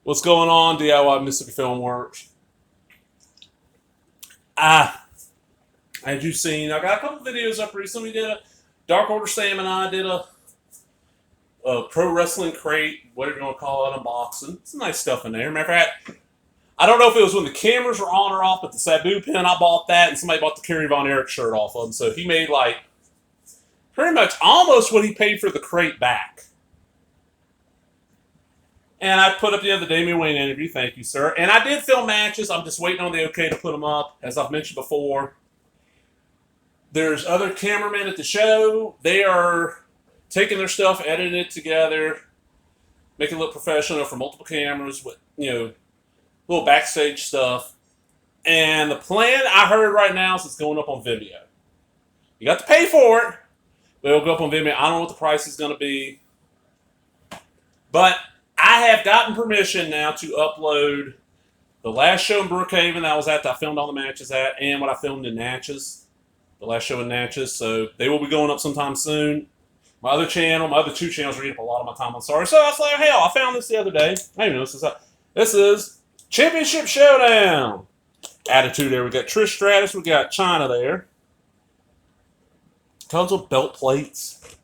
What's going on, DIY Mississippi Film Works? As you've seen, I got a couple videos up recently. Did a Dark Order Sam and I did a pro wrestling crate, whatever you want to call it, unboxing. Some nice stuff in there. Matter of fact, I don't know if it was when the cameras were on or off, but the Sabu pin, I bought that, and somebody bought the Kerry Von Erich shirt off of him. So he made like pretty much almost what he paid for the crate back. And I put up the other Damian Wayne interview. Thank you, sir. And I did film matches. I'm just waiting on the okay to put them up. As I've mentioned before, there's other cameramen at the show. They are taking their stuff, editing it together, making it look professional for multiple cameras with, little backstage stuff. And the plan I heard right now is it's going up on Vimeo. You got to pay for it, but it'll go up on Vimeo. I don't know what the price is going to be. But I have gotten permission now to upload the last show in Brookhaven that I was at, that I filmed all the matches at, and what I filmed in Natchez, the last show in Natchez. So they will be going up sometime soon. My other channel, my other two channels are eating up a lot of my time. I'm sorry. So I was like, hell, I found this the other day. I didn't know this is Championship Showdown. Attitude there. We got Trish Stratus. We got Chyna there. Tons of belt plates.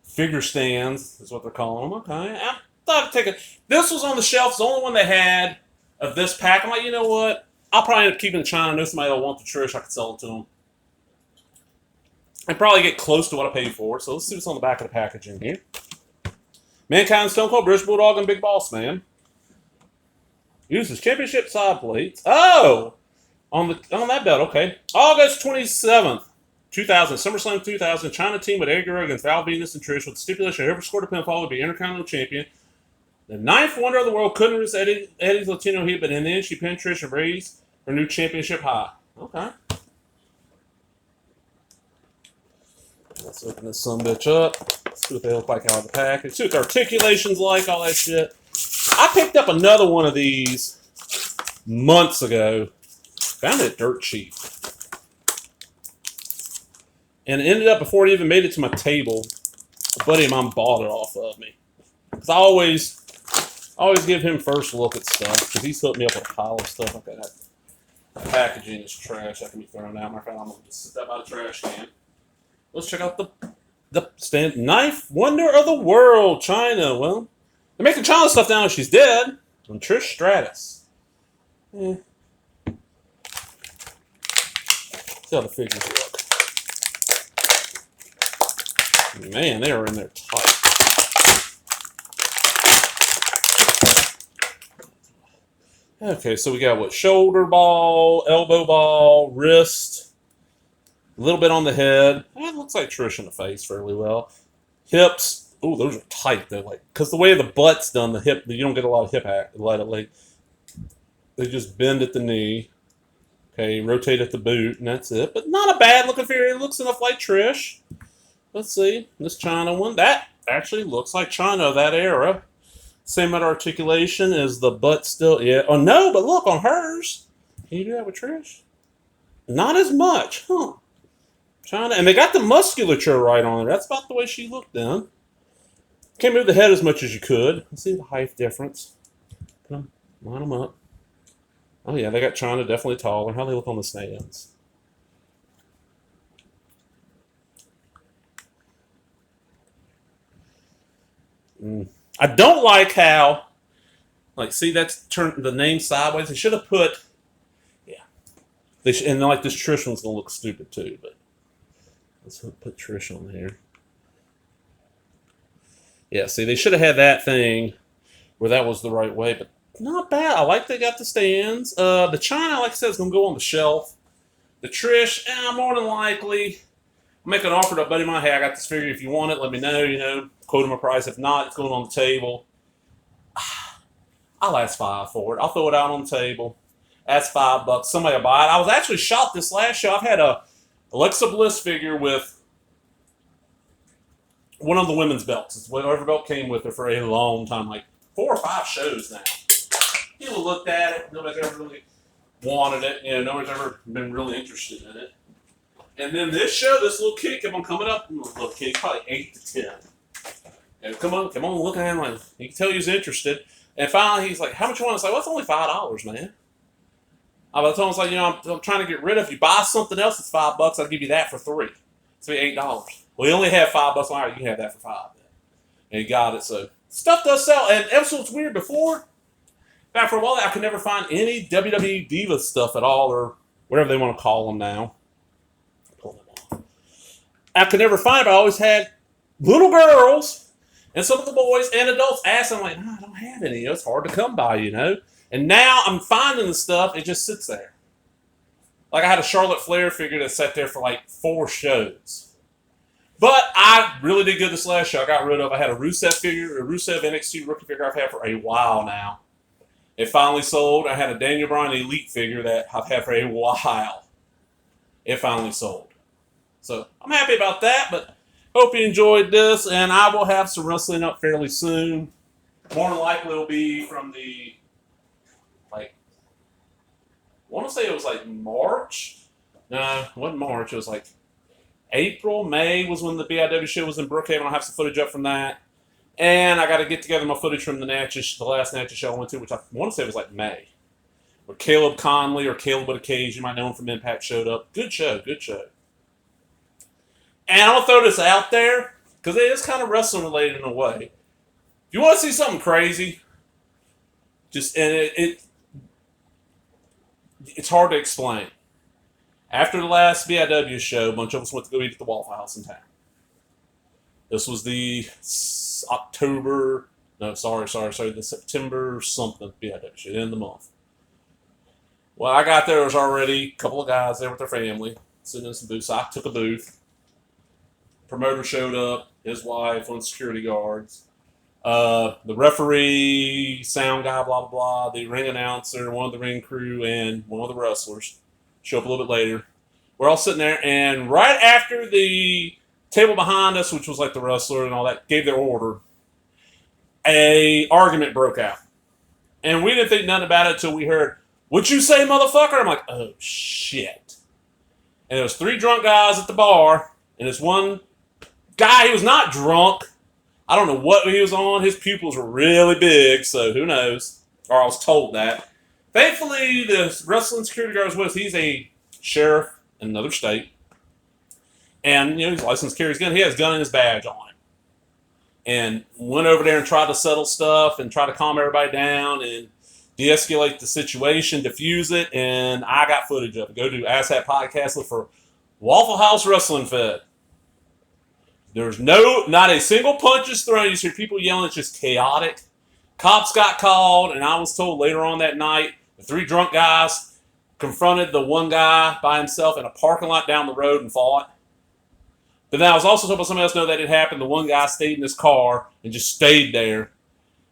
Figure stands is what they're calling them. Okay. I thought I'd take it. This was on the shelf. It's the only one they had of this pack. I'm like, you know what? I'll probably end up keeping the Chyna. I know somebody will want the Trish. I could sell it to them. And probably get close to what I paid for. So let's see what's on the back of the packaging here. Mankind, Stone Cold, British Bulldog, and Big Boss Man. Uses championship side plates. Oh! On that belt, okay. August 27th, 2000, SummerSlam 2000, Chyna team with Eddie Guerrero against Val Venus and Trish with the stipulation whoever scored a pinfall would be Intercontinental Champion. The ninth wonder of the world couldn't resist Eddie's Latino heat, but in the end she pinned Trish and raised her new championship high. Okay. Let's open this sumbitch up. Let's see what they look like out of the package. See what the articulation's like, all that shit. I picked up another one of these months ago. Found it dirt cheap. And it ended up, before it even made it to my table, a buddy of mine bought it off of me. Because I always give him first look at stuff. Because he's hooked me up with a pile of stuff. Okay, that packaging is trash. That can be thrown out. My friend, I'm going to sit that by the trash can. Let's check out the stand. Knife Wonder of the World, Chyna. Well, they're making Chyna stuff down. She's dead. And Trish Stratus. See how the figures look. Man, they are in there tight. Okay, so we got what? Shoulder ball, elbow ball, wrist. A little bit on the head. It looks like Trish in the face fairly well. Hips. Oh, those are tight though. Like, because the way the butt's done, the hip, you don't get a lot of hip act. They just bend at the knee. Okay, rotate at the boot, and that's it. But not a bad looking figure. It looks enough like Trish. Let's see. This Chyna one. That actually looks like Chyna of that era. Same amount of articulation. Is the butt still? Yeah. Oh, no, but look on hers. Can you do that with Trish? Not as much. Huh. Chyna. And they got the musculature right on her. That's about the way she looked then. Can't move the head as much as you could. Let's see the height difference. Line them up. Oh, yeah, they got Chyna definitely taller. How do they look on the stands? I don't like how, see, that's turned the name sideways. They should have put, and like this Trish one's going to look stupid too, but let's put Trish on here. Yeah, see, they should have had that thing where that was the right way, but not bad. I like they got the stands. The Chyna, like I said, is going to go on the shelf. The Trish, more than likely, I'll make an offer to a buddy of mine. Hey, I got this figure. If you want it, let me know, quote him a price. If not, it's going on the table. I'll ask $5 for it. I'll throw it out on the table. Ask $5. Somebody will buy it. I was actually shocked this last show. I've had a Alexa Bliss figure with one of the women's belts. It's whatever belt came with her for a long time, like 4 or 5 shows now. People looked at it. Nobody's ever really wanted it. Nobody's ever been really interested in it. And then this show, this little kid kept on coming up. Little kid, probably 8 to 10. And come on, look at him. Like, you can tell he was interested. And finally, he's like, how much you want? I was like, well, it's only $5, man. I told him, I was like, I'm trying to get rid of you. Buy something else that's $5. I'll give you that for $3. It's be $8. Well, he only had $5. All right, you can have that for $5. And he got it. So stuff does sell. And also, it's weird. Before, back for a while, I could never find any WWE Diva stuff at all, or whatever they want to call them now. Pull them off. I could never find it. But I always had little girls and some of the boys and adults asking, like, no, I don't have any. It's hard to come by, And now I'm finding the stuff. It just sits there. Like I had a Charlotte Flair figure that sat there for like 4 shows. But I really did good this last show. I got rid of. I had a Rusev figure, a Rusev NXT rookie figure I've had for a while now. It finally sold. I had a Daniel Bryan Elite figure that I've had for a while. It finally sold. So I'm happy about that, but hope you enjoyed this, and I will have some wrestling up fairly soon. More than likely it'll be from the, I want to say it was like March. No, it wasn't March. It was like April, May was when the BIW show was in Brookhaven. I'll have some footage up from that. And I got to get together my footage from the last Natchez show I went to, which I want to say was like May. Where Caleb Conley, or Caleb with a Cage, you might know him from Impact, showed up. Good show, good show. And I'm going to throw this out there, because it is kind of wrestling related in a way. If you want to see something crazy, it's hard to explain. After the last BIW show, a bunch of us went to go eat at the Waffle House in town. This was the the September something BIW show, the end of the month. Well, I got there, was already a couple of guys there with their family, sitting in some booths. So I took a booth. Promoter showed up, his wife, one of the security guards. The referee, sound guy, blah, blah, blah, the ring announcer, one of the ring crew, and one of the wrestlers show up a little bit later. We're all sitting there, and right after the table behind us, which was like the wrestler and all that, gave their order, a argument broke out. And we didn't think nothing about it until we heard, "What'd you say, motherfucker?" I'm like, oh, shit. And there was 3 drunk guys at the bar, and this one guy, he was not drunk. I don't know what he was on. His pupils were really big, so who knows? Or I was told that. Thankfully, the wrestling security guard was with us. He's a sheriff in another state. And, he's licensed to carry his gun. He has a gun and his badge on him. And went over there and tried to settle stuff and try to calm everybody down and de-escalate the situation, diffuse it, and I got footage of it. Go to ASHAT Podcast, look for Waffle House Wrestling Fed. There's not a single punch is thrown. You just hear people yelling. It's just chaotic. Cops got called, and I was told later on that night, the 3 drunk guys confronted the one guy by himself in a parking lot down the road and fought. But then I was also told by somebody else know that it happened. The one guy stayed in his car and just stayed there.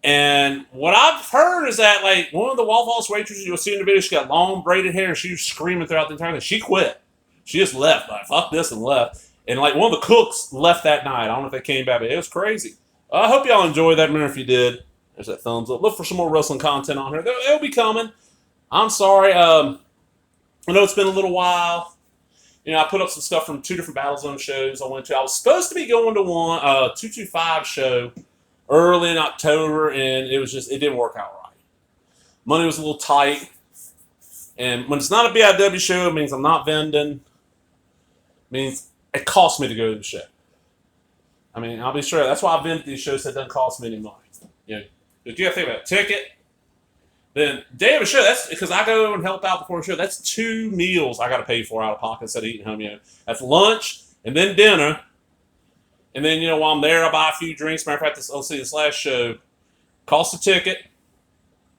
And what I've heard is that, one of the Waffle House waitresses you'll see in the video, she got long braided hair, and she was screaming throughout the entire thing. She quit. She just left. Fuck this, and left. And, one of the cooks left that night. I don't know if they came back, but it was crazy. I hope y'all enjoyed that. Remember, if you did, there's that thumbs up. Look for some more wrestling content on here. It'll be coming. I'm sorry. I know it's been a little while. I put up some stuff from 2 different Battlezone shows I went to. I was supposed to be going to one 225 show early in October, and it didn't work out right. Money was a little tight, and when it's not a BIW show, it means I'm not vending. It means it costs me to go to the show. I'll be sure. That's why I vend these shows that doesn't cost me any money. But you got to think about it. Ticket. Then day of a show, that's because I go and help out before a show. That's 2 meals I got to pay for out of pocket instead of eating home. That's lunch and then dinner. And then, while I'm there, I buy a few drinks. Matter of fact, this last show cost a ticket.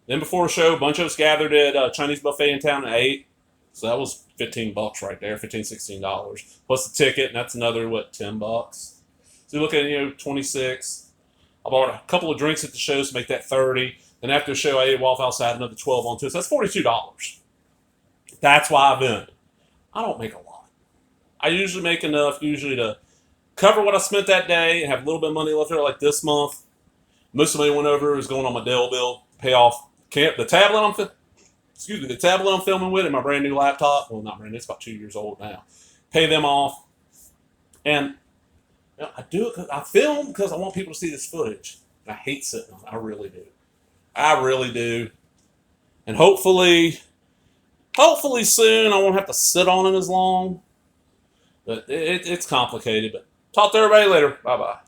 Then before a show, a bunch of us gathered at a Chinese buffet in town and ate. So that was $15 right there, $16 plus the ticket, and that's another, $10? So you look at, 26. I bought a couple of drinks at the show to make that 30. Then after the show, I ate at Waffle House, I had another 12 on to it. So that's $42. That's why I vend. I don't make a lot. I usually make enough, to cover what I spent that day and have a little bit of money left over, like this month. Most of the money went over is going on my Dell bill, pay off the tablet I'm filming with and my brand new laptop. Well, not brand new, it's about 2 years old now. Pay them off. And I do it because I film because I want people to see this footage. I hate sitting on it. I really do. I really do. And hopefully soon I won't have to sit on it as long. But it's complicated. But talk to everybody later. Bye-bye.